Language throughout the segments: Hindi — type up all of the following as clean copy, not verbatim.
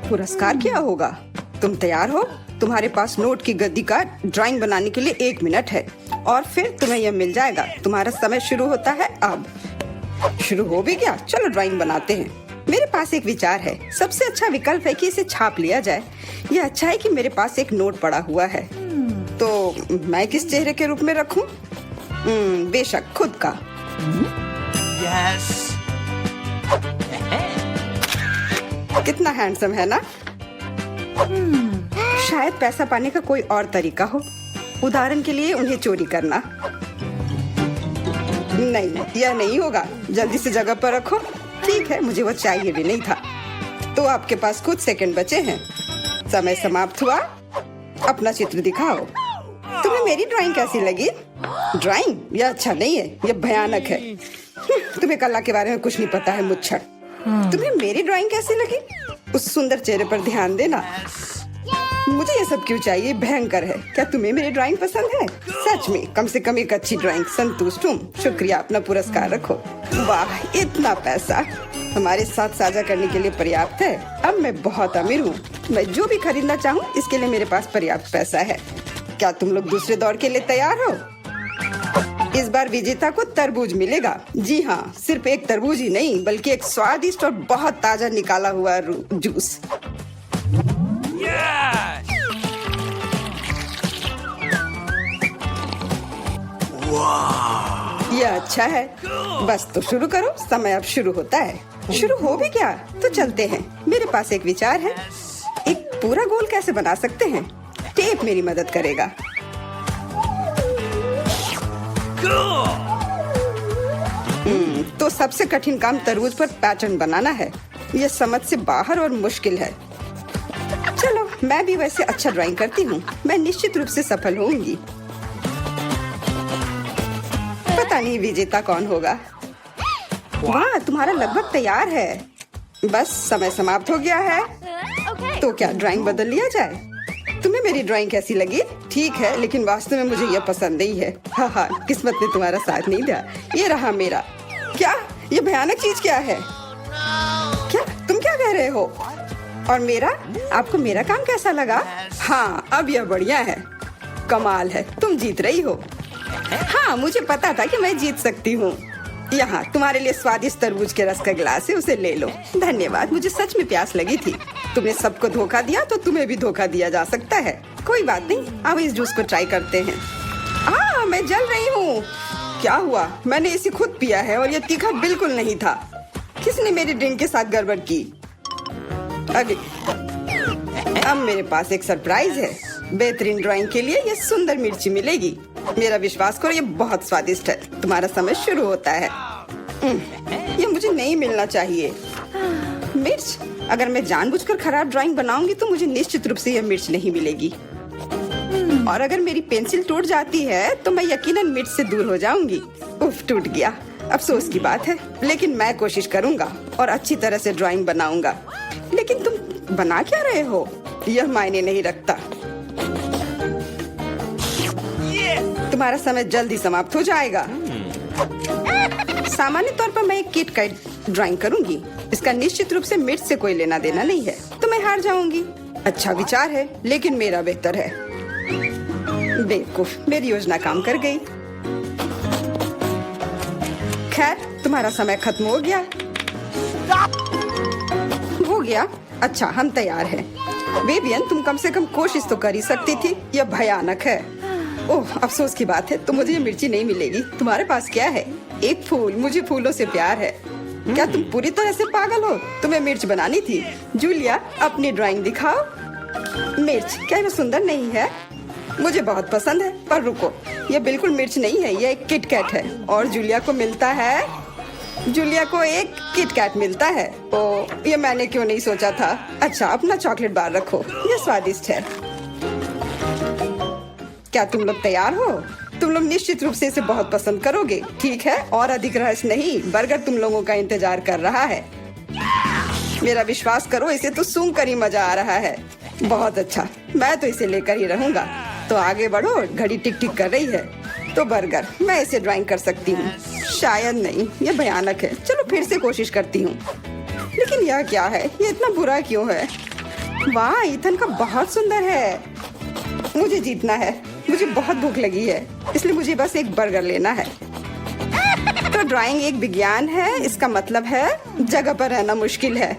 पुरस्कार क्या होगा? तुम तैयार हो? तुम्हारे पास नोट की गद्दी का ड्राइंग बनाने के लिए 1 मिनट है और फिर तुम्हें यह मिल जाएगा। तुम्हारा समय शुरू होता है अब। शुरू हो भी गया? चलो ड्राइंग बनाते हैं। मेरे पास एक विचार है। सबसे अच्छा विकल्प है कि इसे छाप लिया जाए। यह अच्छा है कि मेरे पास एक नोट पड़ा हुआ है। तो मैं किस चेहरे के रूप में रखूं? बेशक खुद का। यस। कितना हैंडसम है ना? शायद पैसा पाने का कोई और तरीका हो। उदाहरण के लिए उन्हें चोरी करना। नहीं, यह नहीं होगा। जल्दी से जगह पर रखो। ठीक है, मुझे वो चाहिए भी नहीं था। तो आपके पास कुछ सेकंड बचे हैं। समय समाप्त हुआ। अपना चित्र दिखाओ। तुम्हें मेरी ड्राइंग कैसी लगी? ड्राइंग? यह अच्छा नहीं है, यह भयानक है। तुम्हें कला के बारे में कुछ नहीं पता है, मुच्छर। तुम्हें मेरी ड्राइंग कैसी लगी? उस सुंदर चेहरे पर ध्यान देना। मुझे ये सब क्यों चाहिए? भयंकर है। क्या तुम्हें मेरी ड्राइंग पसंद है? सच में, कम से कम एक अच्छी ड्राइंग। संतुष्ट हूँ। शुक्रिया, अपना पुरस्कार रखो। वाह, इतना पैसा हमारे साथ साझा करने के लिए पर्याप्त है। अब मैं बहुत अमीर हूँ। मैं जो भी खरीदना चाहूँ इसके लिए मेरे पास पर्याप्त पैसा है। क्या तुम लोग दूसरे दौर के लिए तैयार हो? इस बार विजेता को तरबूज मिलेगा। जी हाँ, सिर्फ एक तरबूज ही नहीं बल्कि एक स्वादिष्ट और बहुत ताजा निकाला हुआ जूस। यह अच्छा है। बस तो शुरू करो। समय अब शुरू होता है। शुरू हो भी गया? तो चलते हैं। मेरे पास एक विचार है। एक पूरा गोल कैसे बना सकते हैं? टेप मेरी मदद करेगा। तो सबसे कठिन काम तरबूज पर पैटर्न बनाना है। यह समझ से बाहर और मुश्किल है। चलो, मैं भी वैसे अच्छा ड्राइंग करती हूँ। मैं निश्चित रूप से सफल होंगी। पता नहीं विजेता कौन होगा। वाह, तुम्हारा लगभग तैयार है। बस समय समाप्त हो गया है। तो क्या ड्राइंग बदल लिया जाए? तुम्हें मेरी ड्राइंग कैसी लगी? ठीक है, लेकिन वास्तव में मुझे यह पसंद नहीं है। हाँ, किस्मत ने तुम्हारा साथ नहीं दिया। ये रहा मेरा। क्या? ये भयानक चीज क्या है? क्या तुम क्या कह रहे हो? और मेरा? आपको मेरा काम कैसा लगा? हाँ, अब यह बढ़िया है। कमाल है, तुम जीत रही हो। हाँ, मुझे पता था कि मैं जीत सकती हूँ। यहाँ तुम्हारे लिए स्वादिष्ट तरबूज के रस का गिलास है, उसे ले लो। धन्यवाद, मुझे सच में प्यास लगी थी। तुमने सबको धोखा दिया तो तुम्हें भी धोखा दिया जा सकता है। कोई बात नहीं, अब इस जूस को ट्राई करते हैं। मैं जल रही हूँ। क्या हुआ? मैंने इसे खुद पिया है और यह तीखा बिल्कुल नहीं था। किसने मेरी ड्रिंक के साथ गड़बड़ की? अरे, अब मेरे पास एक सरप्राइज है। बेहतरीन ड्राइंग के लिए ये सुंदर मिर्ची मिलेगी। मेरा विश्वास करो, ये बहुत स्वादिष्ट है। तुम्हारा समय शुरू होता है। ये मुझे नहीं मिलना चाहिए। मिर्च? अगर मैं जानबूझकर खराब ड्राइंग बनाऊंगी तो मुझे निश्चित रूप से यह मिर्च नहीं मिलेगी। और अगर मेरी पेंसिल टूट जाती है तो मैं यकीनन मिर्च से दूर हो जाऊंगी। उफ, टूट गया। अफसोस की बात है, लेकिन मैं कोशिश करूंगा और अच्छी तरह से ड्राइंग बनाऊंगा। लेकिन तुम बना क्या रहे हो? यह मायने नहीं रखता। तुम्हारा समय जल्दी समाप्त हो जाएगा। सामान्य तौर पर मैं एक किट कैट ड्राइंग करूंगी। इसका निश्चित रूप से मिर्च से कोई लेना देना नहीं है, तो मैं हार जाऊंगी। अच्छा विचार है, लेकिन मेरा बेहतर है। बेवकूफ, मेरी योजना काम कर गई। खैर, तुम्हारा समय खत्म हो गया। हो गया? अच्छा, हम तैयार हैं। विवियन, तुम कम से कम कोशिश तो कर ही सकती थी। यह भयानक है। ओह, अफसोस की बात है, तो मुझे ये मिर्ची नहीं मिलेगी। तुम्हारे पास क्या है? एक फूल। मुझे फूलों से प्यार है। क्या तुम पूरी तरह से पागल हो? तुम्हें मिर्च बनानी थी। जूलिया, अपनी ड्राइंग दिखाओ। मिर्च? क्या यह सुंदर नहीं है? मुझे बहुत पसंद है, पर रुको, यह बिल्कुल मिर्च नहीं है, यह एक किटकैट है। और जूलिया को मिलता है। जूलिया को एक किटकैट मिलता है। ओ, ये मैंने क्यों नहीं सोचा था। अच्छा, अपना चॉकलेट बार रखो, यह स्वादिष्ट है। क्या तुम लोग तैयार हो? तुम लोग निश्चित रूप से इसे बहुत पसंद करोगे। ठीक है, और अधिक रहस्य नहीं, बर्गर तुम लोगों का इंतजार कर रहा है। मेरा विश्वास करो, इसे तो सूंघ कर ही मजा आ रहा है। बहुत अच्छा, मैं तो इसे लेकर ही रहूंगा। तो आगे बढ़ो, घड़ी टिक टिक कर रही है। तो बर्गर, मैं इसे ड्राइंग कर सकती हूँ। शायद नहीं, यह भयानक है। चलो फिर से कोशिश करती हूँ। लेकिन यह क्या है? ये इतना बुरा क्यों है? वाह, ईथन का बहुत सुंदर है। मुझे जीतना है। मुझे बहुत भूख लगी है, इसलिए मुझे बस एक बर्गर लेना है। तो ड्राइंग एक विज्ञान है, इसका मतलब है जगह पर रहना मुश्किल है।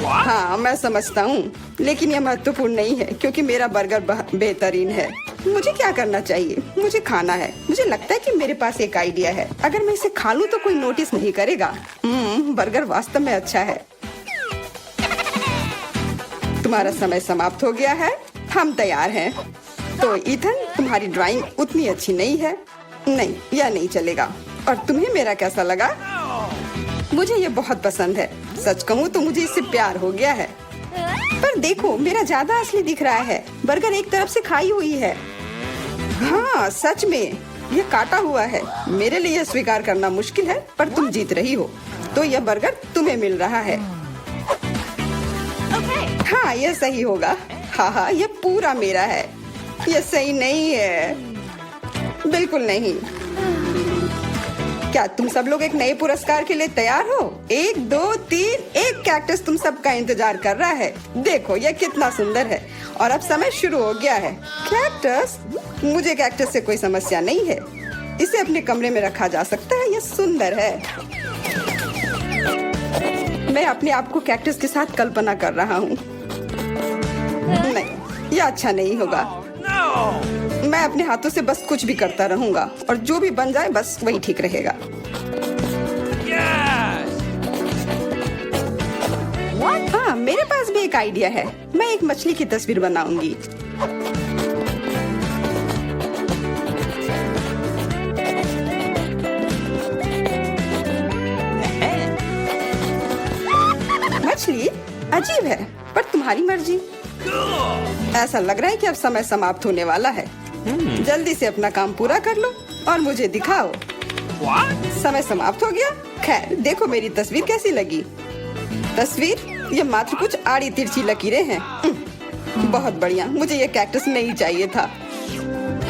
हाँ, मैं समझता हूँ, लेकिन यह महत्वपूर्ण नहीं है क्योंकि मेरा बर्गर बेहतरीन है। मुझे क्या करना चाहिए? मुझे खाना है। मुझे लगता है कि मेरे पास एक आइडिया है। अगर मैं इसे खा लूँ तो कोई नोटिस नहीं करेगा। बर्गर वास्तव में अच्छा है। तुम्हारा समय समाप्त हो गया है। हम तैयार हैं। तो ईथन, तुम्हारी ड्राइंग उतनी अच्छी नहीं है। नहीं, यह नहीं चलेगा। और तुम्हें मेरा कैसा लगा? मुझे ये बहुत पसंद है। सच कहूँ तो मुझे इससे प्यार हो गया है। पर देखो, मेरा ज्यादा असली दिख रहा है। बर्गर एक तरफ से खाई हुई है। हाँ, सच में यह काटा हुआ है। मेरे लिए यह स्वीकार करना मुश्किल है, पर तुम जीत रही हो, तो यह बर्गर तुम्हें मिल रहा है। हाँ, यह सही होगा। हाँ, यह पूरा मेरा है। यह सही नहीं है, बिल्कुल नहीं। क्या तुम सब लोग एक नए पुरस्कार के लिए तैयार हो? 1, 2, 3, एक कैक्टस तुम सबका इंतजार कर रहा है। देखो, यह कितना सुंदर है। और अब समय शुरू हो गया है। कैक्टस? मुझे कैक्टस से कोई समस्या नहीं है। इसे अपने कमरे में रखा जा सकता है। यह सुंदर है। मैं अपने आप को कैक्टस के साथ कल्पना कर रहा हूँ। नहीं, यह अच्छा नहीं होगा। मैं अपने हाथों से बस कुछ भी करता रहूंगा और जो भी बन जाए बस वही ठीक रहेगा। हाँ, मेरे पास भी एक आइडिया है। मैं एक मछली की तस्वीर बनाऊंगी। मछली अजीब है, पर तुम्हारी मर्जी। ऐसा लग रहा है कि अब समय समाप्त होने वाला है। जल्दी से अपना काम पूरा कर लो और मुझे दिखाओ। समय समाप्त हो गया। खैर, देखो मेरी तस्वीर कैसी लगी। तस्वीर? ये मात्र कुछ आड़ी तिरछी लकीरें हैं। बहुत बढ़िया। मुझे ये कैक्टस नहीं चाहिए था।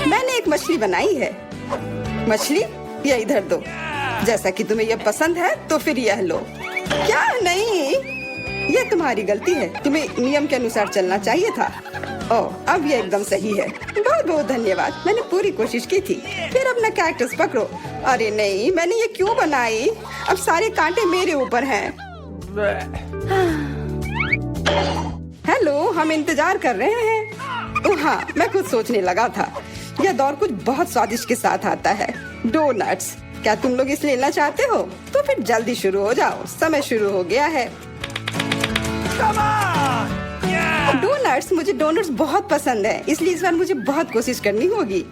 मैंने एक मछली बनाई है। मछली? यह इधर दो। जैसा कि तुम्हें यह पसंद है तो फिर यह लो। क्या? नहीं, यह तुम्हारी गलती है। तुम्हें नियम के अनुसार चलना चाहिए था। ओह, अब यह एकदम सही है। बहुत बहुत धन्यवाद। मैंने पूरी कोशिश की थी। फिर अपना कैक्टस पकड़ो। अरे नहीं, मैंने ये क्यों बनाई? अब सारे कांटे मेरे ऊपर हैं। हेलो, हम इंतजार कर रहे हैं। ओह हाँ, मैं कुछ सोचने लगा था। यह दौर कुछ बहुत स्वादिष्ट के साथ आता है। डोनट्स। क्या तुम लोग इसे लेना चाहते हो? तो फिर जल्दी शुरू हो जाओ। समय शुरू हो गया है। डोनट्स? मुझे डोनट्स बहुत पसंद है, इसलिए इस बार मुझे बहुत कोशिश करनी होगी।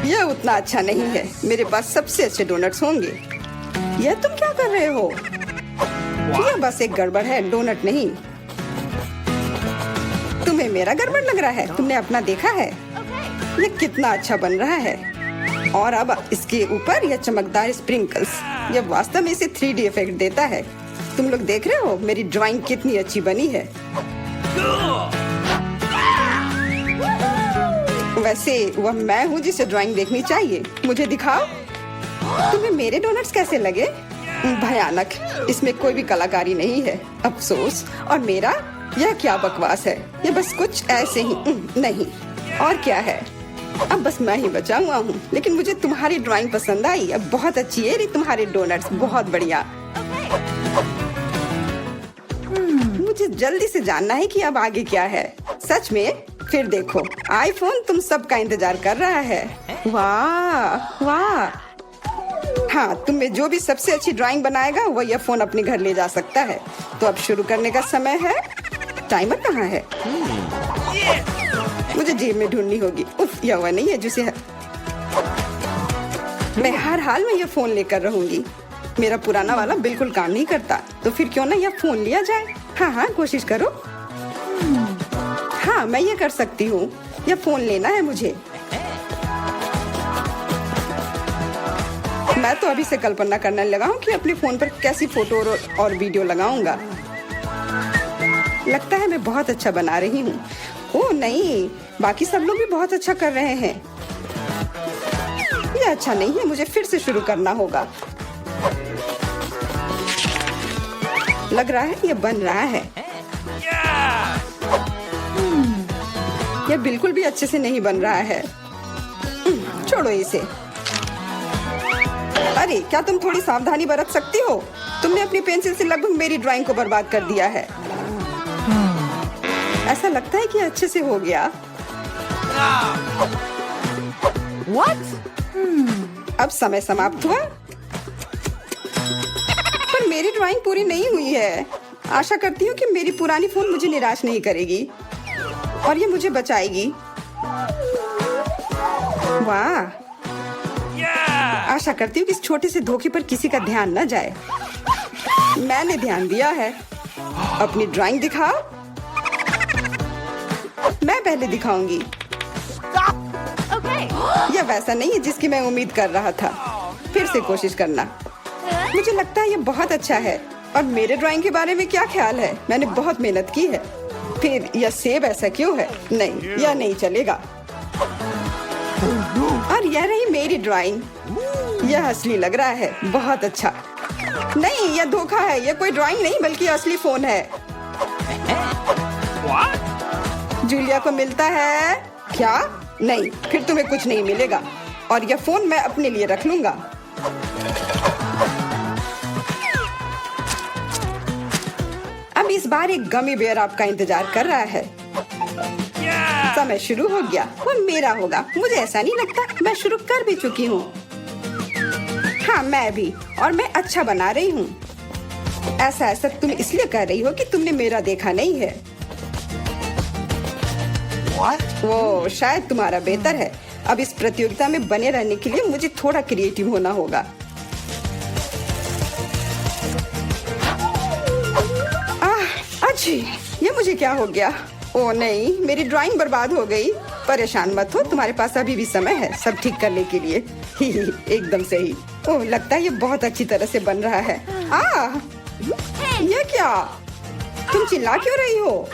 यह उतना अच्छा नहीं है। मेरे पास सबसे अच्छे डोनट्स होंगे। यह तुम क्या कर रहे हो? यह बस एक गड़बड़ है, डोनट नहीं। तुम्हें मेरा गड़बड़ लग रहा है? तुमने अपना देखा है? यह कितना अच्छा बन रहा है। और अब इसके ऊपर यह चमकदार स्प्रिंकल्स, यह वास्तव में इसे 3D इफेक्ट देता है। तुम लोग देख रहे हो मेरी ड्राइंग कितनी अच्छी बनी है। वैसे वह मैं हूँ जिसे ड्राइंग देखनी चाहिए। मुझे दिखाओ। तुम्हें मेरे डोनट्स कैसे लगे? भयानक। इसमें कोई भी कलाकारी नहीं है। अफसोस। और मेरा? यह क्या बकवास है। यह बस कुछ ऐसे ही नहीं। और क्या है? अब बस मैं ही बचा हुआ हूँ। लेकिन मुझे तुम्हारी ड्राइंग पसंद आई। अब बहुत अच्छी है तुम्हारे डोनट्स। बहुत बढ़िया। मुझे जल्दी से जानना है कि अब आगे क्या है। सच में? फिर देखो, आईफोन तुम सबका इंतजार कर रहा है। वाह वाह। हाँ, तुम में जो भी सबसे अच्छी ड्राइंग बनाएगा वह यह फोन अपने घर ले जा सकता है। तो अब शुरू करने का समय है। टाइमर कहाँ है? मुझे जेब में ढूंढनी होगी। उफ, यह वह नहीं है जिसे मैं हर हाल में यह फोन लेकर रहूंगी। मेरा पुराना वाला बिल्कुल काम नहीं करता, तो फिर क्यों ना यह फोन लिया जाए। हाँ, कोशिश करो। हाँ, मैं ये कर सकती हूँ। यह फोन लेना है मुझे। मैं तो अभी से कल्पना करने लगा हूँ कि अपने फोन पर कैसी फोटो और वीडियो लगाऊंगा। लगता है मैं बहुत अच्छा बना रही हूँ। ओह नहीं, बाकी सब लोग भी बहुत अच्छा कर रहे हैं। यह अच्छा नहीं है। मुझे फिर से शुरू करना होगा। लग रहा है यह बन रहा है। यह बिल्कुल भी अच्छे से नहीं बन रहा है। छोड़ो इसे। अरे क्या तुम थोड़ी सावधानी बरत सकती हो? तुमने अपनी पेंसिल से लगभग मेरी ड्राइंग को बर्बाद कर दिया है। ऐसा लगता है कि अच्छे से हो गया। What? अब समय समाप्त हुआ, पर मेरी ड्राइंग पूरी नहीं हुई है। आशा करती हूँ कि मेरी पुरानी फोन मुझे निराश नहीं करेगी और ये मुझे बचाएगी। वाह! आशा करती हूँ कि इस छोटे से धोखे पर किसी का ध्यान न जाए। मैंने ध्यान दिया है। अपनी ड्राइंग दिखाओ। मैं पहले दिखाऊंगी। यह वैसा नहीं है जिसकी मैं उम्मीद कर रहा था। फिर से कोशिश करना। मुझे लगता है यह बहुत अच्छा है। और मेरे ड्राइंग के बारे में क्या ख्याल है? मैंने बहुत मेहनत की है। फिर यह सेब ऐसा क्यों है? नहीं, यह नहीं चलेगा। और यह रही मेरी ड्राइंग। यह असली लग रहा है। बहुत अच्छा। नहीं, यह धोखा है। यह कोई ड्राइंग नहीं बल्कि असली फोन है। जूलिया को मिलता है क्या? नहीं, फिर तुम्हें कुछ नहीं मिलेगा। और यह फोन मैं अपने लिए रख लूंगा। अब इस बार एक गमी बेयर आपका इंतजार कर रहा है। समय शुरू हो गया। वो मेरा होगा। मुझे ऐसा नहीं लगता। मैं शुरू कर भी चुकी हूँ। हाँ, मैं भी। और मैं अच्छा बना रही हूँ। ऐसा तुम इसलिए कर रही हो कि तुमने मेरा देखा नहीं है। वो शायद तुम्हारा बेहतर है। अब इस प्रतियोगिता में बने रहने के लिए मुझे थोड़ा क्रिएटिव होना होगा। अच्छी, ये मुझे क्या हो गया? ओ नहीं, मेरी ड्राइंग बर्बाद हो गई। परेशान मत हो, तुम्हारे पास अभी भी समय है सब ठीक करने के लिए। एकदम सही। ओह, लगता है ये बहुत अच्छी तरह से बन रहा है। ये क्या? तुम चिल्ला क्यों रही हो?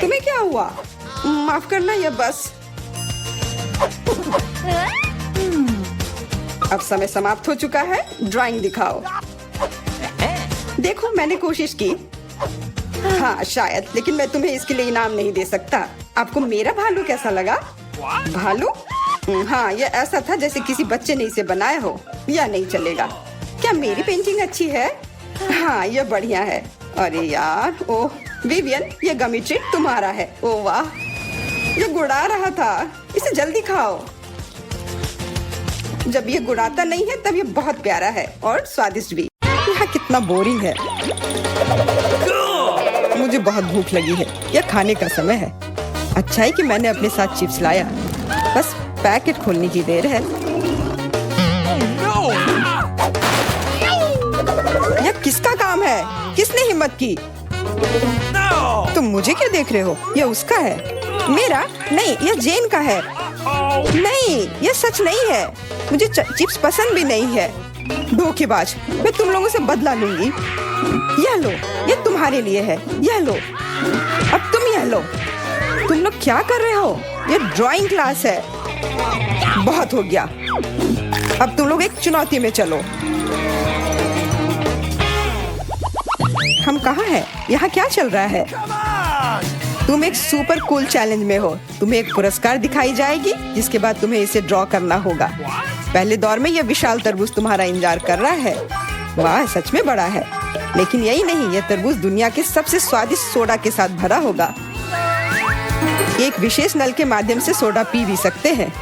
तुम्हें क्या हुआ? माफ करना, ये बस। अब समय समाप्त हो चुका है। ड्राइंग दिखाओ। देखो, मैंने कोशिश की। हाँ शायद, लेकिन मैं तुम्हें इसके लिए इनाम नहीं दे सकता। आपको मेरा भालू कैसा लगा? भालू? हाँ, यह ऐसा था जैसे किसी बच्चे ने इसे बनाया हो। यह नहीं चलेगा। क्या मेरी पेंटिंग अच्छी है? हाँ, यह बढ़िया है। अरे यार, ओह विवियन, यह गमी ट्रीट तुम्हारा है। ओह वाह, यह गुड़ा रहा था। इसे जल्दी खाओ। जब ये गुड़ाता नहीं है तब ये बहुत प्यारा है और स्वादिष्ट भी। यह कितना बोरिंग है। मुझे बहुत भूख लगी है। यह खाने का समय है। अच्छा है कि मैंने अपने साथ चिप्स लाया। बस पैकेट खोलने की देर है। यह किसका काम है? किसने हिम्मत की? तुम मुझे क्यों देख रहे हो? यह उसका है। मेरा नहीं, यह जेन का है। नहीं, यह सच नहीं है। मुझे चिप्स पसंद भी नहीं है। धोखेबाज, मैं तुम लोगों से बदला लूंगी। यह लो, यह तुम्हारे लिए है। यह लो, अब तुम यह लो। तुम लोग क्या कर रहे हो? यह ड्राइंग क्लास है। बहुत हो गया। अब तुम लोग एक चुनौती में चलो। हम कहाँ हैं? यहाँ क्या चल रहा है? तुम एक सुपर कूल चैलेंज में हो। तुम्हें एक पुरस्कार दिखाई जाएगी जिसके बाद तुम्हें इसे ड्रॉ करना होगा। पहले दौर में यह विशाल तरबूज तुम्हारा इंतजार कर रहा है। वाह, सच में बड़ा है। लेकिन यही नहीं, यह तरबूज दुनिया के सबसे स्वादिष्ट सोडा के साथ भरा होगा। एक विशेष नल के माध्यम से सोडा पी भी सकते हैं।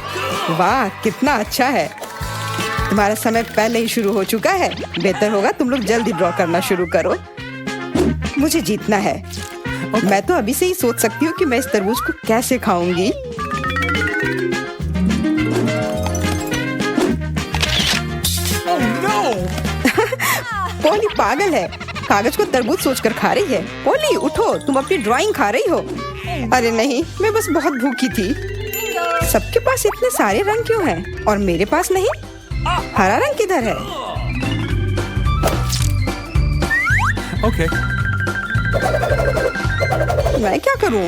वाह, कितना अच्छा है। तुम्हारा समय पहले ही शुरू हो चुका है। बेहतर होगा तुम लोग जल्दी ड्रॉ करना शुरू करो। मुझे जीतना है। मैं तो अभी से ही सोच सकती हूँ कि मैं इस तरबूज को कैसे खाऊंगी। पोली पागल है। कागज को तरबूज सोचकर खा रही है। पोली उठो, तुम अपनी ड्राइंग खा रही हो। अरे नहीं, मैं बस बहुत भूखी थी। सबके पास इतने सारे रंग क्यों हैं और मेरे पास नहीं? हरा रंग किधर है? Okay. मैं क्या करूं?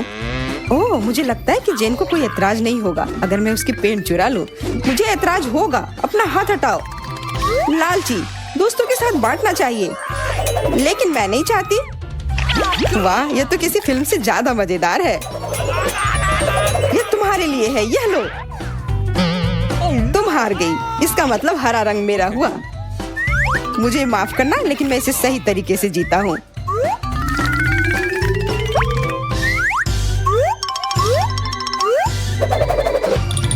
ओह, मुझे लगता है कि जेन को कोई एतराज नहीं होगा अगर मैं उसकी पेंट चुरा लूं। मुझे एतराज होगा। अपना हाथ हटाओ। लालची, दोस्तों के साथ बांटना चाहिए, लेकिन मैं नहीं चाहती। वाह, यह तो किसी फिल्म से ज्यादा मजेदार है। ये तुम्हारे लिए है, यह लो। तुम हार गई, इसका मतलब हरा रंग मेरा हुआ। मुझे माफ करना, लेकिन मैं इसे सही तरीके से जीता हूँ।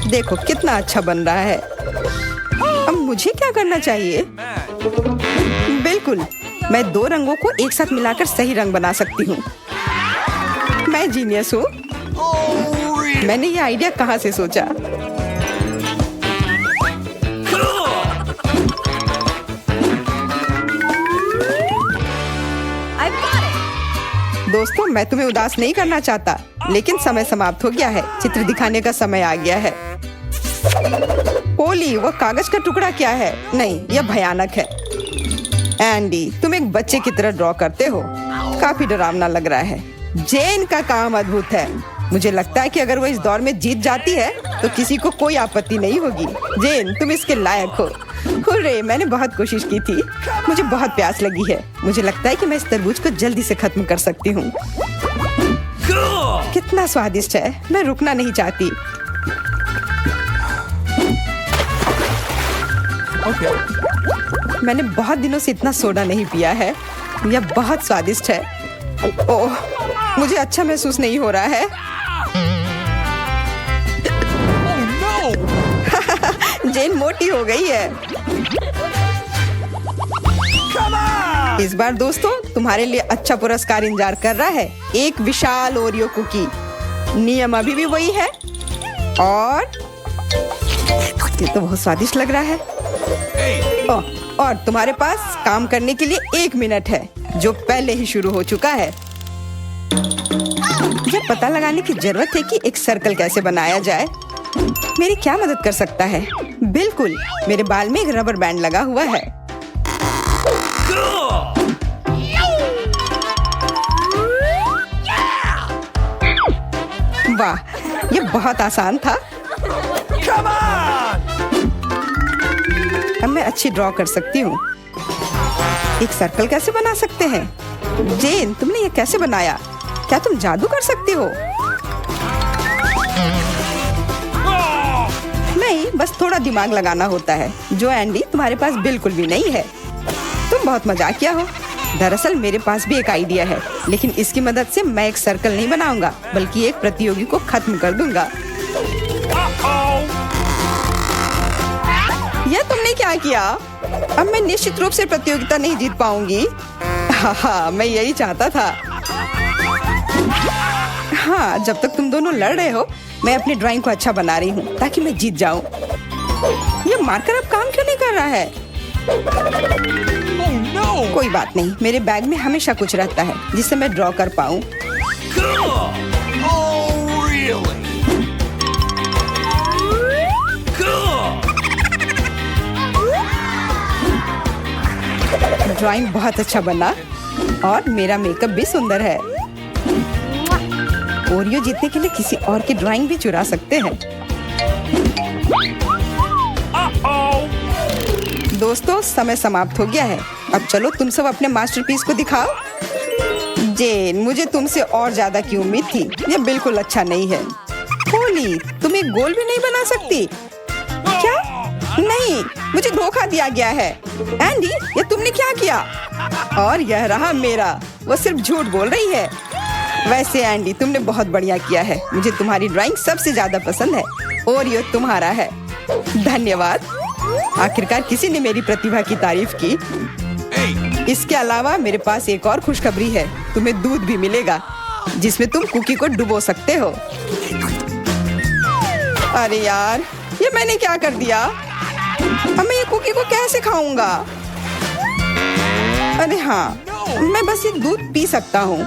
देखो कितना अच्छा बन रहा है। अब मुझे क्या करना चाहिए? बिल्कुल, मैं दो रंगों को एक साथ मिलाकर सही रंग बना सकती हूँ। मैं जीनियस हूँ। मैंने ये आइडिया कहाँ से सोचा? दोस्तों, मैं तुम्हें उदास नहीं करना चाहता, लेकिन समय समाप्त हो गया है। चित्र दिखाने का समय आ गया है। ओली, वो कागज का टुकड़ा क्या है? नहीं, यह भयानक है। एंडी, तुम एक बच्चे की तरह ड्रॉ करते हो। काफी डरावना लग रहा है। जेन का काम अद्भुत है। मुझे लगता है कि अगर वो इस दौर में जीत जाती है तो किसी को कोई आपत्ति नहीं होगी। जेन, तुम इसके लायक हो। हुर्रे, मैंने बहुत कोशिश की थी। मुझे बहुत प्यास लगी है। मुझे लगता है कि मैं इस तरबूज को जल्दी से खत्म कर सकती हूँ। कितना स्वादिष्ट है, मैं रुकना नहीं चाहती। मैंने बहुत दिनों से इतना सोडा नहीं पिया है। यह बहुत स्वादिष्ट है। ओह, मुझे अच्छा महसूस नहीं हो रहा है। जेन मोटी हो गई है। इस बार दोस्तों, तुम्हारे लिए अच्छा पुरस्कार इंतजार कर रहा है। एक विशाल ओरियो कुकी। नियम अभी भी वही है। और ये तो बहुत स्वादिष्ट लग रहा है। और तुम्हारे पास काम करने के लिए 1 मिनट है, जो पहले ही शुरू हो चुका है। मुझे पता लगाने की जरूरत है कि एक सर्कल कैसे बनाया जाए। मेरी क्या मदद कर सकता है? बिल्कुल, मेरे बाल में एक रबर बैंड लगा हुआ है। वाह, ये बहुत आसान था। अब मैं अच्छी ड्रॉ कर सकती हूँ। एक सर्कल कैसे बना सकते हैं? जेन, तुमने ये कैसे बनाया? क्या तुम जादू कर सकती हो? नहीं, बस थोड़ा दिमाग लगाना होता है, जो एंडी तुम्हारे पास बिल्कुल भी नहीं है। तुम बहुत मजाकिया हो। दरअसल मेरे पास भी एक आइडिया है, लेकिन इसकी मदद से मैं एक सर्कल नहीं बनाऊंगा, बल्कि एक प्रतियोगी को खत्म कर दूंगा। यह तुमने क्या किया? अब मैं निश्चित रूप से प्रतियोगिता नहीं जीत पाऊंगी। हाँ, मैं यही चाहता था। हाँ, जब तक तुम दोनों लड़ रहे हो, मैं अपनी ड्राइंग को अच्छा बना रही हूँ ताकि मैं जीत जाऊँ। ये मार्कर अब काम क्यों नहीं कर रहा है? कोई बात नहीं, मेरे बैग में हमेशा कुछ रहता है जिससे मैं ड्रॉ कर पाऊँ। ड्राइंग बहुत अच्छा बना और मेरा मेकअप भी सुंदर है। ओरियो जीतने के लिए किसी और की ड्राइंग भी चुरा सकते हैं। दोस्तों, समय समाप्त हो गया है। अब चलो तुम सब अपने मास्टरपीस को दिखाओ। जेन, मुझे तुमसे और ज्यादा की उम्मीद थी। ये बिल्कुल अच्छा नहीं है। होली, तुम एक गोल भी नहीं बना सकती क्या? नहीं, मुझे धोखा दिया गया है। एंडी, ये तुमने क्या किया? और यह रहा मेरा। वो सिर्फ झूठ बोल रही है। वैसे एंडी, तुमने बहुत बढ़िया किया है। मुझे तुम्हारी ड्राइंग सबसे ज्यादा पसंद है और ये तुम्हारा है। धन्यवाद। आखिरकार किसी ने मेरी प्रतिभा की तारीफ की। इसके अलावा मेरे पास एक और खुशखबरी है। तुम्हें दूध भी मिलेगा जिसमें तुम कुकी को डुबो सकते हो। अरे यार, ये मैंने क्या कर दिया? अब मैं ये कुकी को कैसे खाऊंगा? अरे हाँ, मैं बस ये दूध पी सकता हूँ।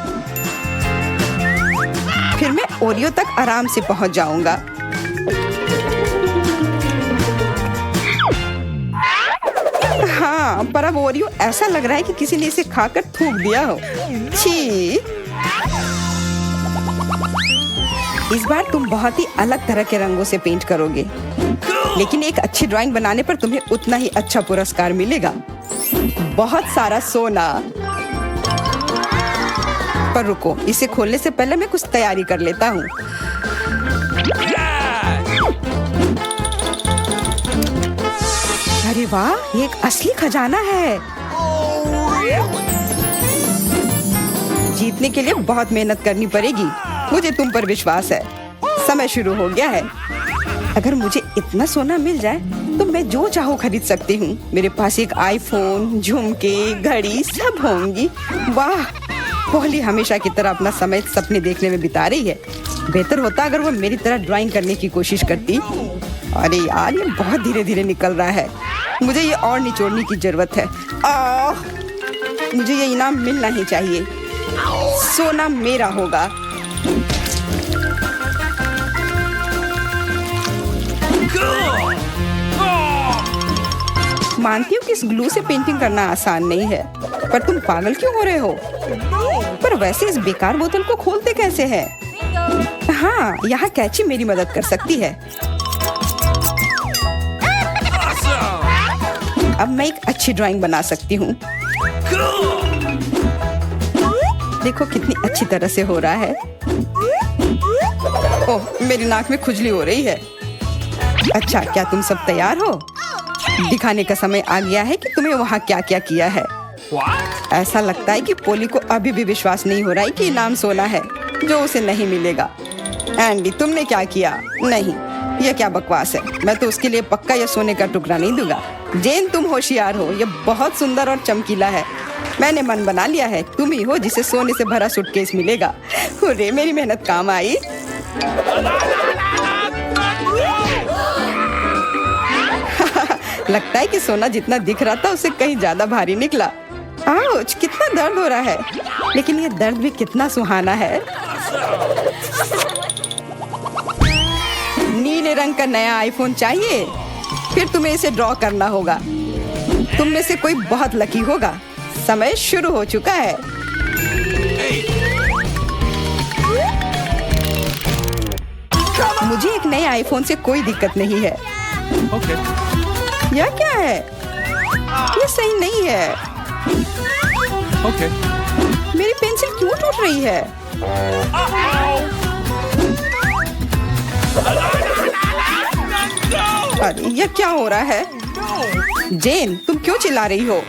फिर मैं ओरियो तक आराम से पहुंच जाऊंगा। हाँ, पर अब ओरियो ऐसा लग रहा है कि किसी ने इसे खाकर थूक दिया हो। छी! इस बार तुम बहुत ही अलग तरह के रंगों से पेंट करोगे, लेकिन एक अच्छी ड्राइंग बनाने पर तुम्हें उतना ही अच्छा पुरस्कार मिलेगा। बहुत सारा सोना। पर रुको, इसे खोलने से पहले मैं कुछ तैयारी कर लेता हूँ। अरे वाह, ये एक असली खजाना है। जीतने के लिए बहुत मेहनत करनी पड़ेगी। मुझे तुम पर विश्वास है। समय शुरू हो गया है। अगर मुझे इतना सोना मिल जाए तो मैं जो चाहूँ खरीद सकती हूँ। मेरे पास एक आईफोन, झुमके, घड़ी सब होंगी। वाह, पॉली हमेशा की तरह अपना समय सपने देखने में बिता रही है। बेहतर होता अगर वो मेरी तरह ड्राइंग करने की कोशिश करती। अरे यार, ये बहुत धीरे धीरे निकल रहा है। मुझे ये और निचोड़ने की जरूरत है। मुझे ये इनाम मिलना ही चाहिए। सोना मेरा होगा। मानती हूँ कि इस ग्लू से पेंटिंग करना आसान नहीं है, पर तुम पागल क्यों हो रहे हो? पर वैसे इस बेकार बोतल को खोलते कैसे है? हाँ, यहाँ कैची मेरी मदद कर सकती है। अब मैं एक अच्छी ड्राइंग बना सकती हूँ। देखो कितनी अच्छी तरह से हो रहा है। ओह, मेरी नाक में खुजली हो रही है। अच्छा, क्या तुम सब तैयार हो? दिखाने का समय आ गया है कि तुम्हें वहाँ क्या क्या किया है। ऐसा लगता है कि पोली को अभी भी विश्वास नहीं हो रहा है कि इनाम सोना है जो उसे नहीं मिलेगा। एंडी, तुमने क्या किया? नहीं, यह क्या बकवास है। मैं तो उसके लिए पक्का यह सोने का टुकड़ा नहीं दूंगा। जेन, तुम होशियार हो। यह बहुत सुंदर और चमकीला है। मैंने मन बना लिया है, तुम ही हो जिसे सोने से भरा सूटकेस मिलेगा। अरे, मेरी मेहनत काम आई। लगता है कि सोना जितना दिख रहा था उससे कहीं ज्यादा भारी निकला। आउच, कितना दर्द हो रहा है, लेकिन ये दर्द भी कितना सुहाना है। नीले रंग का नया आईफोन चाहिए? फिर तुम्हें इसे ड्रॉ करना होगा। तुम में से कोई बहुत लकी होगा। समय शुरू हो चुका है। मुझे एक नए आईफोन से कोई दिक्कत नहीं है। Okay. यह क्या है? ये सही नहीं है। Okay. मेरी पेंसिल क्यों टूट रही है? अरे, यह क्या हो रहा है? जेन, तुम क्यों चिल्ला रही हो?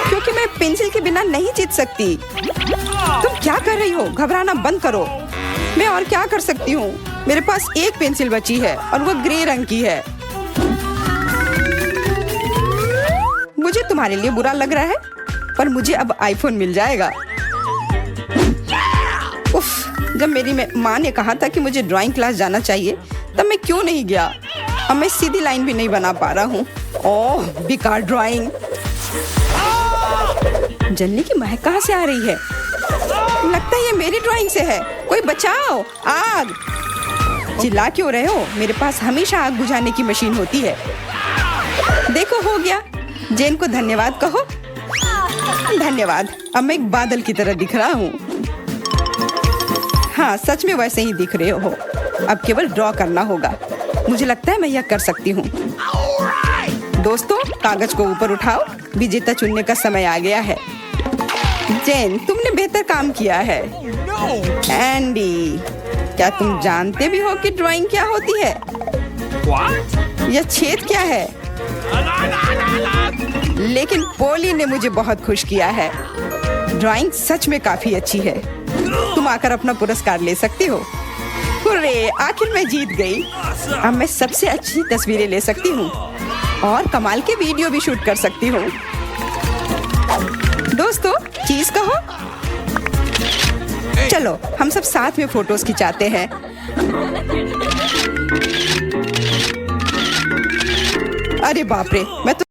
क्योंकि मैं पेंसिल के बिना नहीं जीत सकती। तुम क्या कर रही हो? घबराना बंद करो। मैं और क्या कर सकती हूँ? मेरे पास एक पेंसिल बची है और वो ग्रे रंग की है। मुझे तुम्हारे लिए बुरा लग रहा है, पर मुझे अब आईफोन मिल जाएगा। उफ, जब मेरी माँ ने कहा था कि मुझे ड्राइंग क्लास जाना चाहिए, तब मैं क्यों नहीं गया? अब मैं सीधी लाइन भी नहीं बना पा रहा हूँ। ओह, बेकार ड्राइंग। जलने की महक कहाँ से आ रही है? लगता है ये मेरी ड्राइंग से है। कोई बचाओ! आग! चिल्ला क्यों रहे हो? मेरे पास हमेशा आग बुझाने की मशीन होती है। देखो, हो गया। जेन को धन्यवाद कहो। धन्यवाद। अब मैं एक बादल की तरह दिख रहा हूँ। हाँ, सच में वैसे ही दिख रहे हो। अब केवल ड्रॉ करना होगा। मुझे लगता है मैं यह कर सकती हूँ। दोस्तों, कागज को ऊपर उठाओ। विजेता चुनने का समय आ गया है। जेन, तुमने बेहतर काम किया है। एंडी, क्या तुम जानते भी हो कि ड्राइंग क्या होती है? यह छेद क्या है? लेकिन पोली ने मुझे बहुत खुश किया है। ड्राइंग सच में काफी अच्छी है। तुम आकर अपना पुरस्कार ले सकती हो। हुर्रे, आखिर मैं जीत गई। अब मैं सबसे अच्छी तस्वीरें ले सकती हूँ और कमाल के वीडियो भी शूट कर सकती हूँ। दोस्तों, चीज कहो। चलो, हम सब साथ में फोटोज खिंचाते हैं। अरे बाप रे, मैं तो